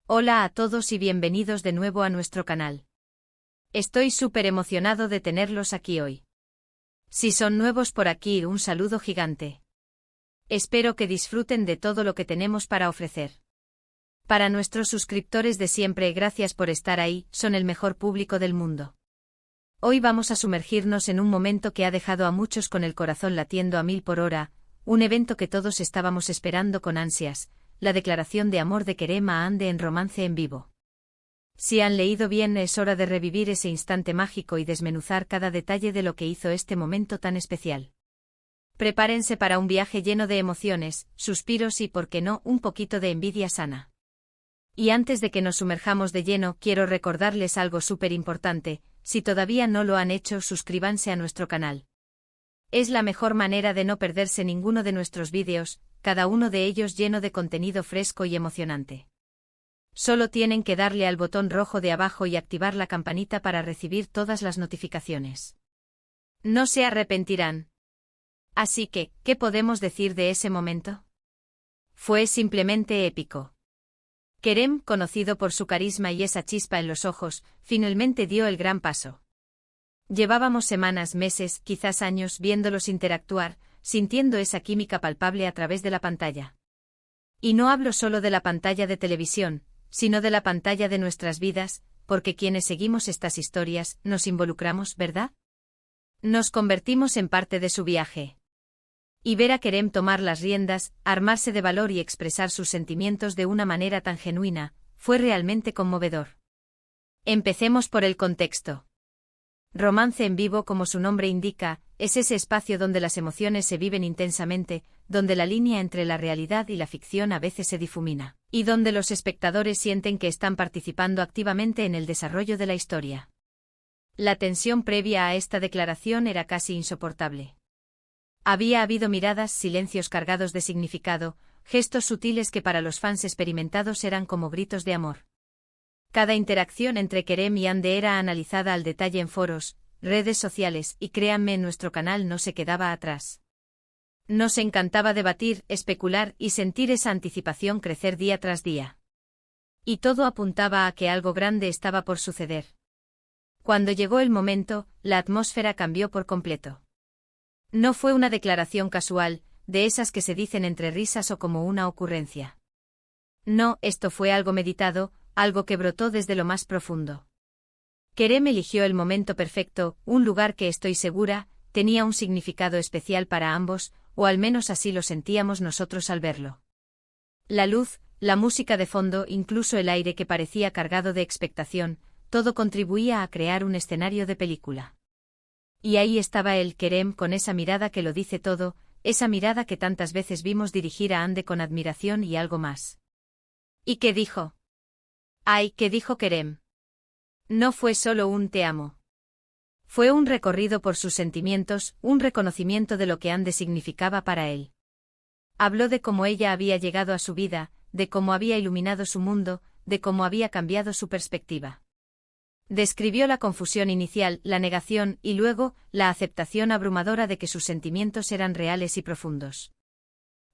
Hola a todos y bienvenidos de nuevo a nuestro canal. Estoy súper emocionado de tenerlos aquí hoy. Si son nuevos por aquí, un saludo gigante. Espero que disfruten de todo lo que tenemos para ofrecer. Para nuestros suscriptores de siempre, gracias por estar ahí, son el mejor público del mundo. Hoy vamos a sumergirnos en un momento que ha dejado a muchos con el corazón latiendo a 1000 por hora, un evento que todos estábamos esperando con ansias. La declaración de amor de Kerem a Hande en Romance en Vivo. Si han leído bien, es hora de revivir ese instante mágico y desmenuzar cada detalle de lo que hizo este momento tan especial. Prepárense para un viaje lleno de emociones, suspiros y, por qué no, un poquito de envidia sana. Y antes de que nos sumerjamos de lleno, quiero recordarles algo súper importante: si todavía no lo han hecho, suscríbanse a nuestro canal. Es la mejor manera de no perderse ninguno de nuestros vídeos, cada uno de ellos lleno de contenido fresco y emocionante. Solo tienen que darle al botón rojo de abajo y activar la campanita para recibir todas las notificaciones. No se arrepentirán. Así que, ¿qué podemos decir de ese momento? Fue simplemente épico. Kerem, conocido por su carisma y esa chispa en los ojos, finalmente dio el gran paso. Llevábamos semanas, meses, quizás años viéndolos interactuar, sintiendo esa química palpable a través de la pantalla. Y no hablo solo de la pantalla de televisión, sino de la pantalla de nuestras vidas, porque quienes seguimos estas historias, nos involucramos, ¿verdad? Nos convertimos en parte de su viaje. Y ver a Kerem tomar las riendas, armarse de valor y expresar sus sentimientos de una manera tan genuina, fue realmente conmovedor. Empecemos por el contexto. Romance en Vivo, como su nombre indica, es ese espacio donde las emociones se viven intensamente, donde la línea entre la realidad y la ficción a veces se difumina, y donde los espectadores sienten que están participando activamente en el desarrollo de la historia. La tensión previa a esta declaración era casi insoportable. Había habido miradas, silencios cargados de significado, gestos sutiles que para los fans experimentados eran como gritos de amor. Cada interacción entre Kerem y Hande era analizada al detalle en foros, redes sociales, y créanme, en nuestro canal no se quedaba atrás. Nos encantaba debatir, especular y sentir esa anticipación crecer día tras día. Y todo apuntaba a que algo grande estaba por suceder. Cuando llegó el momento, la atmósfera cambió por completo. No fue una declaración casual, de esas que se dicen entre risas o como una ocurrencia. No, esto fue algo meditado, algo que brotó desde lo más profundo. Kerem eligió el momento perfecto, un lugar que estoy segura, tenía un significado especial para ambos, o al menos así lo sentíamos nosotros al verlo. La luz, la música de fondo, incluso el aire que parecía cargado de expectación, todo contribuía a crear un escenario de película. Y ahí estaba él, Kerem, con esa mirada que lo dice todo, esa mirada que tantas veces vimos dirigir a Hande con admiración y algo más. ¿Y qué dijo? Ay, ¿qué dijo Kerem? No fue solo un te amo. Fue un recorrido por sus sentimientos, un reconocimiento de lo que Hande significaba para él. Habló de cómo ella había llegado a su vida, de cómo había iluminado su mundo, de cómo había cambiado su perspectiva. Describió la confusión inicial, la negación y luego, la aceptación abrumadora de que sus sentimientos eran reales y profundos.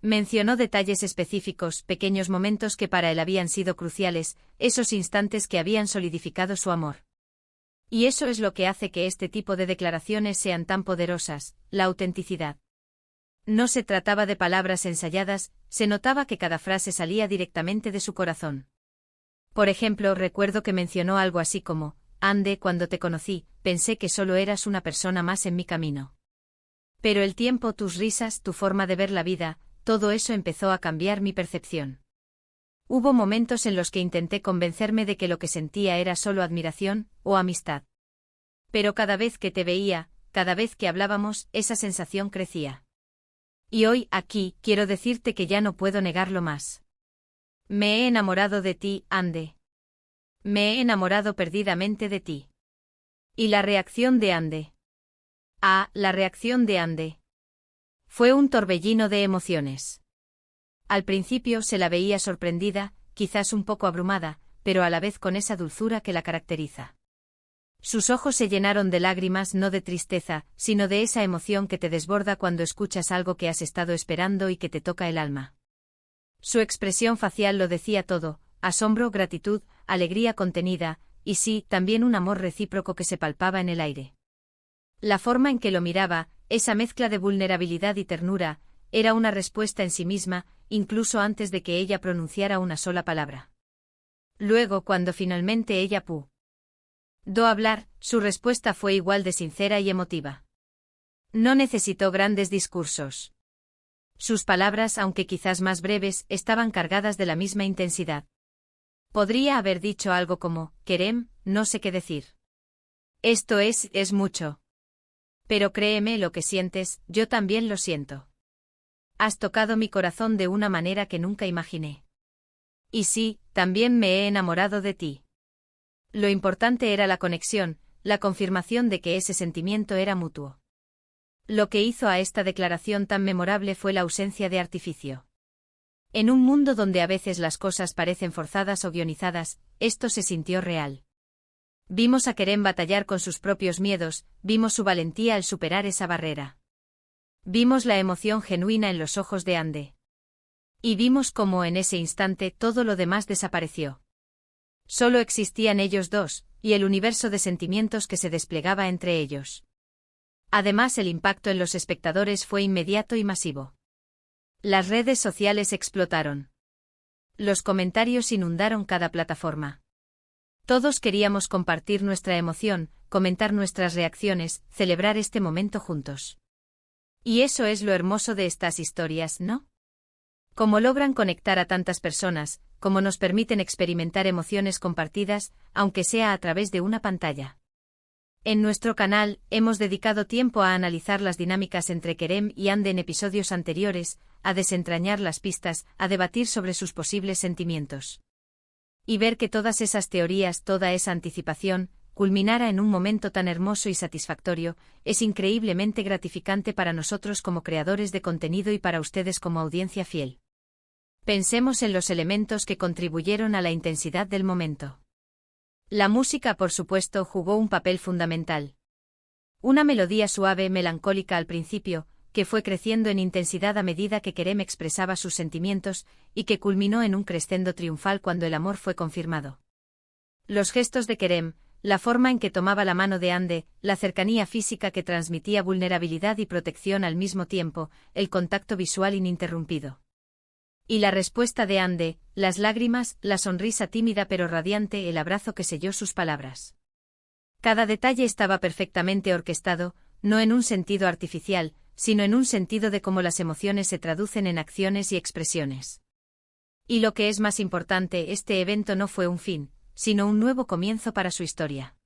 Mencionó detalles específicos, pequeños momentos que para él habían sido cruciales, esos instantes que habían solidificado su amor. Y eso es lo que hace que este tipo de declaraciones sean tan poderosas, la autenticidad. No se trataba de palabras ensayadas, se notaba que cada frase salía directamente de su corazón. Por ejemplo, recuerdo que mencionó algo así como: Hande, cuando te conocí, pensé que solo eras una persona más en mi camino. Pero el tiempo, tus risas, tu forma de ver la vida, todo eso empezó a cambiar mi percepción. Hubo momentos en los que intenté convencerme de que lo que sentía era solo admiración o amistad. Pero cada vez que te veía, cada vez que hablábamos, esa sensación crecía. Y hoy, aquí, quiero decirte que ya no puedo negarlo más. Me he enamorado de ti, Hande. Me he enamorado perdidamente de ti. ¿Y la reacción de Hande? Ah, la reacción de Hande. Fue un torbellino de emociones. Al principio se la veía sorprendida, quizás un poco abrumada, pero a la vez con esa dulzura que la caracteriza. Sus ojos se llenaron de lágrimas, no de tristeza, sino de esa emoción que te desborda cuando escuchas algo que has estado esperando y que te toca el alma. Su expresión facial lo decía todo, asombro, gratitud, alegría contenida, y sí, también un amor recíproco que se palpaba en el aire. La forma en que lo miraba, esa mezcla de vulnerabilidad y ternura, era una respuesta en sí misma, incluso antes de que ella pronunciara una sola palabra. Luego, cuando finalmente ella pudo hablar, su respuesta fue igual de sincera y emotiva. No necesitó grandes discursos. Sus palabras, aunque quizás más breves, estaban cargadas de la misma intensidad. Podría haber dicho algo como, Kerem, no sé qué decir. Esto es mucho. Pero créeme lo que sientes, yo también lo siento. Has tocado mi corazón de una manera que nunca imaginé. Y sí, también me he enamorado de ti. Lo importante era la conexión, la confirmación de que ese sentimiento era mutuo. Lo que hizo a esta declaración tan memorable fue la ausencia de artificio. En un mundo donde a veces las cosas parecen forzadas o guionizadas, esto se sintió real. Vimos a Kerem batallar con sus propios miedos, vimos su valentía al superar esa barrera. Vimos la emoción genuina en los ojos de Ande. Y vimos cómo en ese instante todo lo demás desapareció. Solo existían ellos dos, y el universo de sentimientos que se desplegaba entre ellos. Además, el impacto en los espectadores fue inmediato y masivo. Las redes sociales explotaron. Los comentarios inundaron cada plataforma. Todos queríamos compartir nuestra emoción, comentar nuestras reacciones, celebrar este momento juntos. Y eso es lo hermoso de estas historias, ¿no? Cómo logran conectar a tantas personas, cómo nos permiten experimentar emociones compartidas, aunque sea a través de una pantalla. En nuestro canal, hemos dedicado tiempo a analizar las dinámicas entre Kerem y Ande en episodios anteriores, a desentrañar las pistas, a debatir sobre sus posibles sentimientos. Y ver que todas esas teorías, toda esa anticipación, culminara en un momento tan hermoso y satisfactorio, es increíblemente gratificante para nosotros como creadores de contenido y para ustedes como audiencia fiel. Pensemos en los elementos que contribuyeron a la intensidad del momento. La música, por supuesto, jugó un papel fundamental. Una melodía suave, melancólica al principio, que fue creciendo en intensidad a medida que Kerem expresaba sus sentimientos, y que culminó en un crescendo triunfal cuando el amor fue confirmado. Los gestos de Kerem, la forma en que tomaba la mano de Ande, la cercanía física que transmitía vulnerabilidad y protección al mismo tiempo, el contacto visual ininterrumpido. Y la respuesta de Ande, las lágrimas, la sonrisa tímida pero radiante, el abrazo que selló sus palabras. Cada detalle estaba perfectamente orquestado, no en un sentido artificial, sino en un sentido de cómo las emociones se traducen en acciones y expresiones. Y lo que es más importante, este evento no fue un fin, sino un nuevo comienzo para su historia.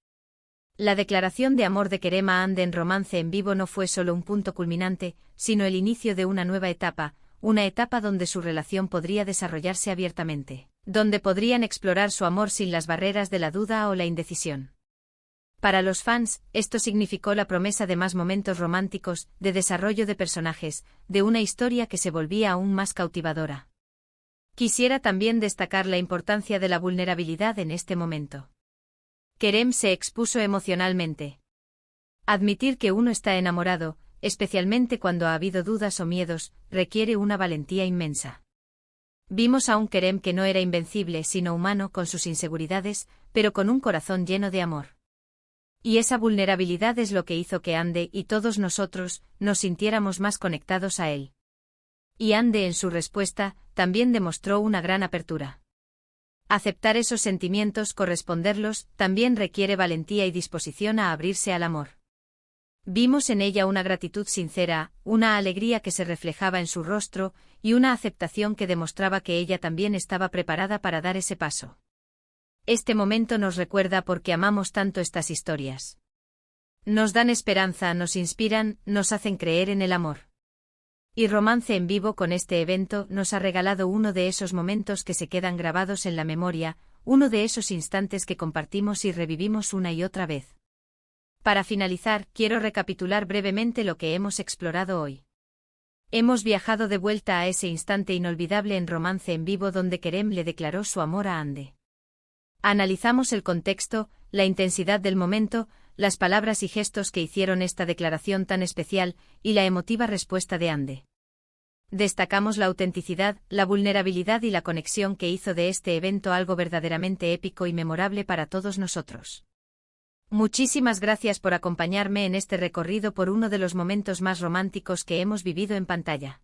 La declaración de amor de Kerem a Ande en Romance en Vivo no fue solo un punto culminante, sino el inicio de una nueva etapa, una etapa donde su relación podría desarrollarse abiertamente, donde podrían explorar su amor sin las barreras de la duda o la indecisión. Para los fans, esto significó la promesa de más momentos románticos, de desarrollo de personajes, de una historia que se volvía aún más cautivadora. Quisiera también destacar la importancia de la vulnerabilidad en este momento. Kerem se expuso emocionalmente. Admitir que uno está enamorado, especialmente cuando ha habido dudas o miedos, requiere una valentía inmensa. Vimos a un Kerem que no era invencible sino humano con sus inseguridades, pero con un corazón lleno de amor. Y esa vulnerabilidad es lo que hizo que Ande y todos nosotros nos sintiéramos más conectados a él. Y Ande en su respuesta también demostró una gran apertura. Aceptar esos sentimientos, corresponderlos, también requiere valentía y disposición a abrirse al amor. Vimos en ella una gratitud sincera, una alegría que se reflejaba en su rostro, y una aceptación que demostraba que ella también estaba preparada para dar ese paso. Este momento nos recuerda por qué amamos tanto estas historias. Nos dan esperanza, nos inspiran, nos hacen creer en el amor. Y Romance en Vivo con este evento nos ha regalado uno de esos momentos que se quedan grabados en la memoria, uno de esos instantes que compartimos y revivimos una y otra vez. Para finalizar, quiero recapitular brevemente lo que hemos explorado hoy. Hemos viajado de vuelta a ese instante inolvidable en Romance en Vivo donde Kerem le declaró su amor a Ande. Analizamos el contexto, la intensidad del momento, las palabras y gestos que hicieron esta declaración tan especial, y la emotiva respuesta de Ande. Destacamos la autenticidad, la vulnerabilidad y la conexión que hizo de este evento algo verdaderamente épico y memorable para todos nosotros. Muchísimas gracias por acompañarme en este recorrido por uno de los momentos más románticos que hemos vivido en pantalla.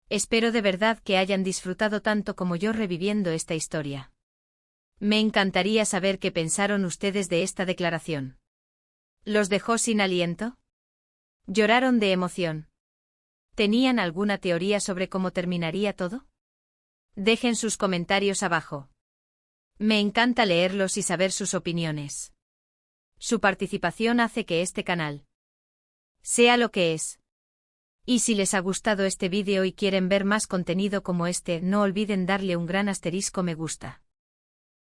Espero de verdad que hayan disfrutado tanto como yo reviviendo esta historia. Me encantaría saber qué pensaron ustedes de esta declaración. ¿Los dejó sin aliento? ¿Lloraron de emoción? ¿Tenían alguna teoría sobre cómo terminaría todo? Dejen sus comentarios abajo. Me encanta leerlos y saber sus opiniones. Su participación hace que este canal sea lo que es. Y si les ha gustado este vídeo y quieren ver más contenido como este, no olviden darle un gran asterisco me gusta.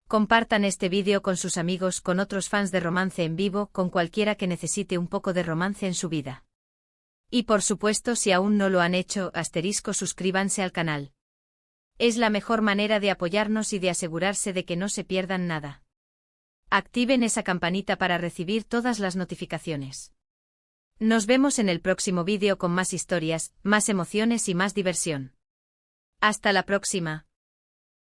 Compartan este vídeo con sus amigos, con otros fans de romance en vivo, con cualquiera que necesite un poco de romance en su vida. Y por supuesto, si aún no lo han hecho, suscríbanse al canal. Es la mejor manera de apoyarnos y de asegurarse de que no se pierdan nada. Activen esa campanita para recibir todas las notificaciones. Nos vemos en el próximo vídeo con más historias, más emociones y más diversión. Hasta la próxima.